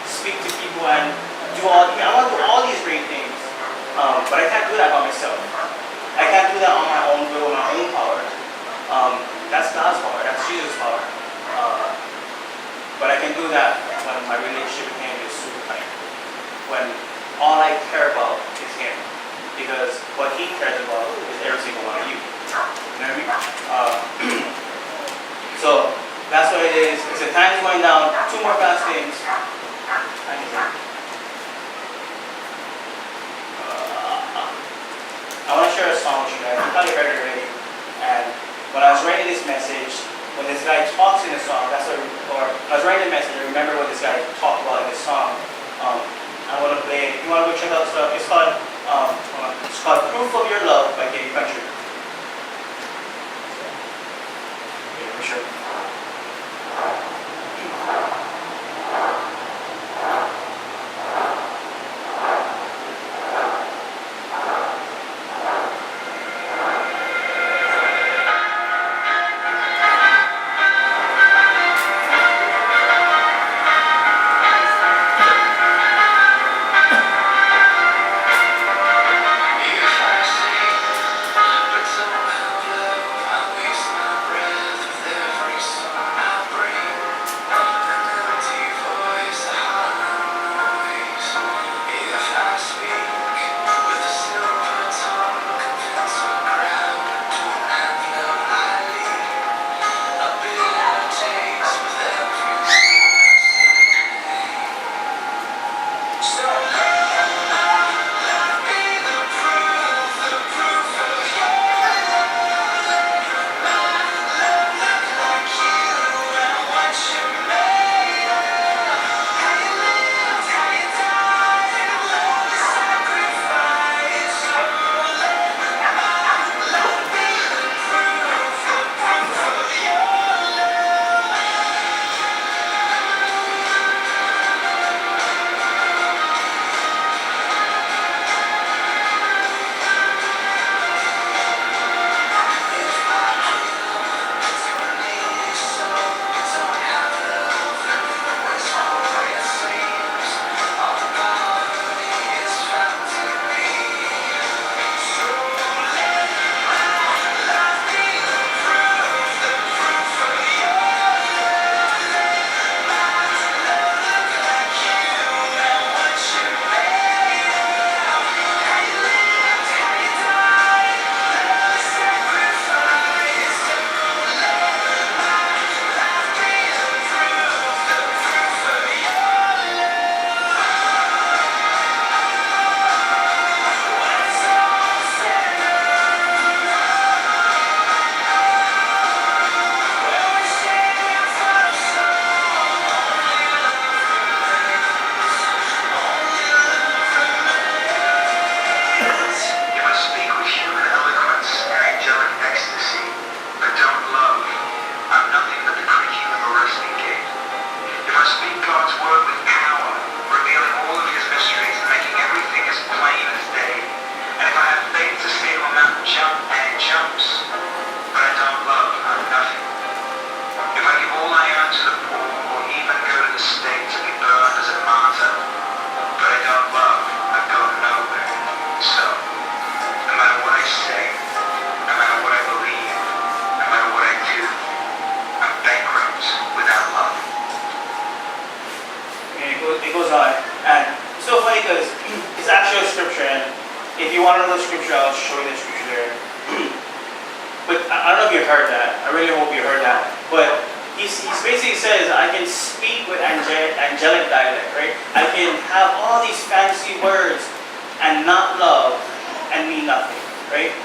speak to people and do all. I want to do all these great things. But I can't do that by myself. I can't do that on my own will, on my own power. That's God's power. That's Jesus' power. But I can do that when my relationship with Him is super tight. When all I care about is Him. Because what He cares about is every single one of you. You know what I mean? So that's what it is. It's the time's going down. 2 more fastings. I want to share a song with you guys. You probably heard it already. And when I was writing this message, when this guy talks in the song, or I was writing the message, I remember what this guy talked about in this song. I want to play it. If you want to go check out stuff, it's called Proof of Your Love by Gay Country. scripture. It goes on, and it's so funny because it's actually a scripture, and if you want to know the scripture, I'll show you the scripture there. But I don't know if you heard that. I really hope you heard that. But he basically says, I can speak with angelic dialect, right? I can have all these fancy words and not love and mean nothing, right?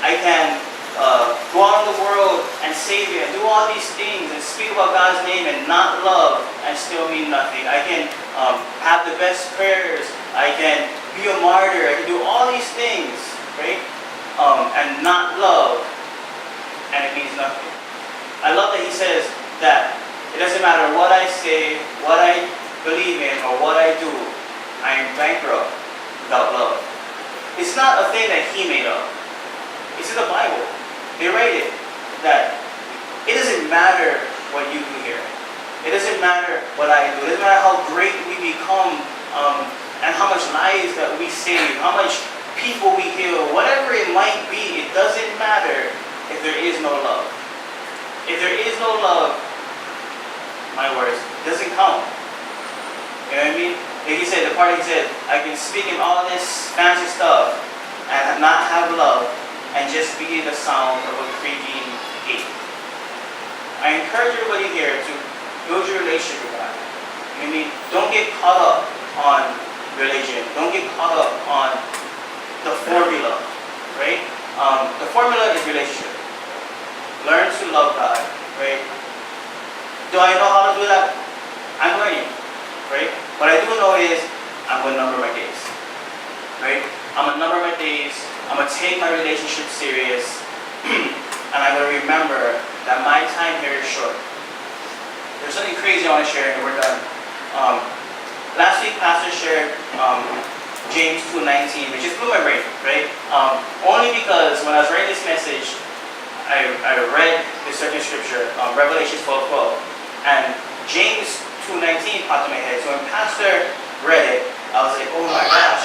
I can go out in the world and save it and do all these things and speak about God's name and not love and still mean nothing. I can have the best prayers. I can be a martyr. I can do all these things, right? And not love, and it means nothing. I love that he says that it doesn't matter what I say, what I believe in, or what I do, I am bankrupt without love. It's not a thing that he made up. It's in the Bible. They write it that it doesn't matter what you do here. It doesn't matter what I do. It doesn't matter how great we become and how much lives that we save, how much people we heal, whatever it might be, it doesn't matter if there is no love. If there is no love, my words, it doesn't count. You know what I mean? Like he said, the part he said, I can speak in all this fancy stuff and not have love and just be the sound of a creaking gate. I encourage everybody here to build your relationship with God. You know what I mean? Don't get caught up on religion. Don't get caught up on the formula, right? The formula is relationship. Learn to love God, right? Do I know how to do that? I'm learning, right? What I do know is I'm going to number my days, right? I'm going to number my days. I'm going to take my relationship serious. And I'm going to remember that my time here very short. There's something crazy I want to share and we're done. Last week, Pastor shared James 2:19, which just blew my brain, right? Only because when I was writing this message, I read this certain scripture, Revelation 12:12, and James 2:19 popped in my head. So when Pastor read it, I was like, oh my gosh,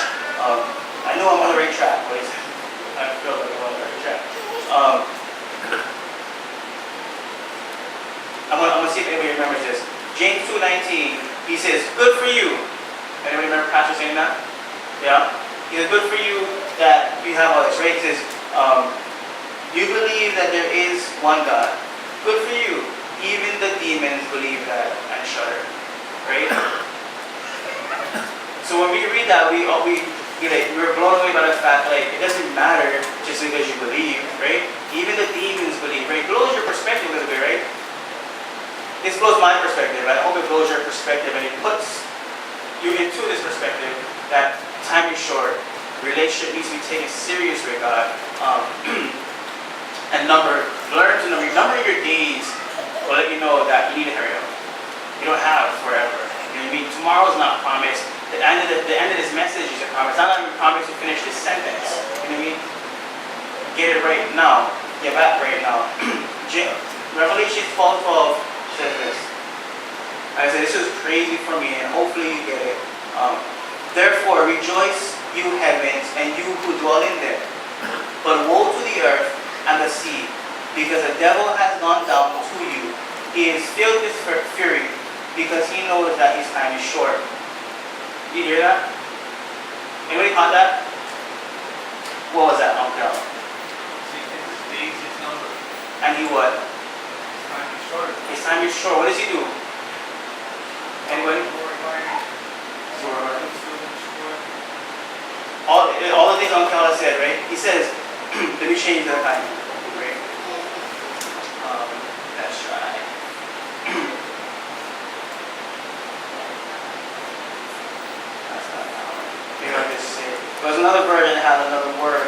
I know I'm on the right track, but I feel like I'm on the right track. I'm gonna see if anybody remembers this. James 2:19, he says, good for you. Anybody remember Pastor saying that? Yeah? He says, good for you that you have all this, right? He says, you believe that there is one God. Good for you. Even the demons believe that and shudder. Right? So when we read that, we were blown away by the fact, like, it doesn't matter just because you believe, right? Even the demons believe, right? It blows your perspective a little bit, right? This blows my perspective. I hope it blows your perspective and it puts you into this perspective that time is short. Relationship needs to be taken serious with God. And learn to number your days will let you know that you need to hurry up. You don't have forever. You know what I mean? Tomorrow's not promised. The end of this message is a promise. I'm not even promised to finish this sentence. You know what I mean? Get it right now. Get back right now. Revelation 12:12 says this. I said this is crazy for me, and hopefully you get it. Therefore rejoice, you heavens, and you who dwell in them. But woe to the earth and the sea, because the devil has gone down to you. He is filled with fury, because he knows that his time is short. You hear that? Anybody caught that? What was that? Uncle? His days is numbered. And he what? His time is short. His time is short. What does he do? Anybody? All the things Uncle said, right? He says, let me change that time. Right? Let's try. That's not that one. Maybe I'll just say it. There was another version that had another word. I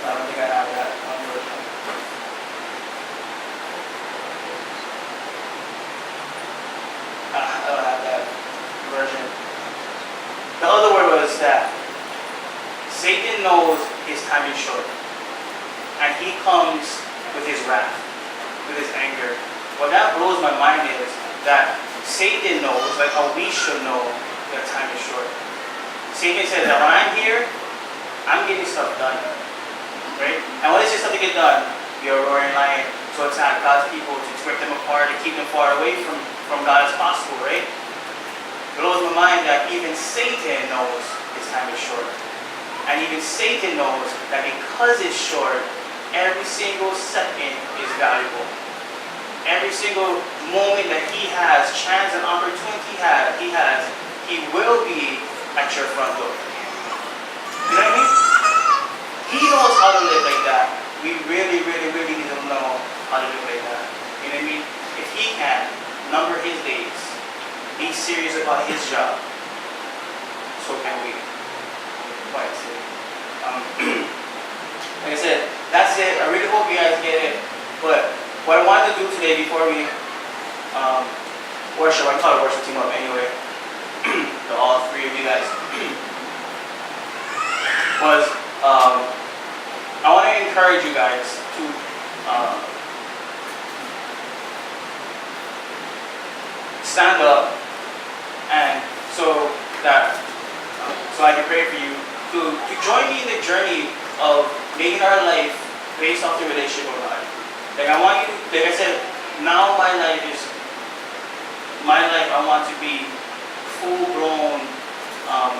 don't think I have that one version. I don't have that version. The other word was that Satan knows his time is short. And he comes with his wrath, with his anger. What that blows my mind is that Satan knows, like how we should know, that time is short. Satan says that when I'm here, I'm getting stuff done. Right? And when is this stuff to get done? You're a roaring lion to attack God's people, to rip them apart, to keep them far away from God as possible, right? It blows my mind that even Satan knows his time is short. And even Satan knows that because it's short, every single second is valuable. Every single moment that he has, chance and opportunity he will be at your front door. You know what I mean? He knows how to live like that. We really, really, really need to know how to live like that. You know what I mean? If he can number his days, be serious about his job, so can we. Quite serious. Like I said, that's it. I really hope you guys get it. But what I wanted to do today before we worship, I call the worship team up anyway, to all three of you guys, was I want to encourage you guys to stand up, and so I can pray for you to join me in the journey of making our life based off the relationship with God. Like I want you, like I said, now my life, I want to be full-blown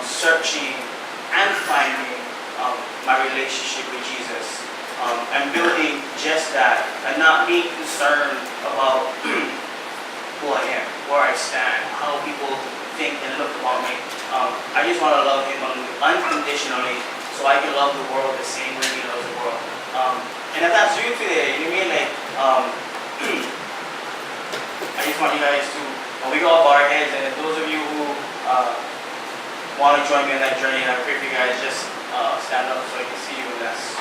searching and finding my relationship with Jesus, and building just that, and not being concerned about who I am, where I stand, how people think and look about me. I just want to love him unconditionally, so I can love the world the same way he loves the world. And if that's you today, you know what I mean? Like, I just want you guys to, we go up our heads, and those of you who want to join me on that journey, and I pray for you guys, just stand up so I can see you, and that's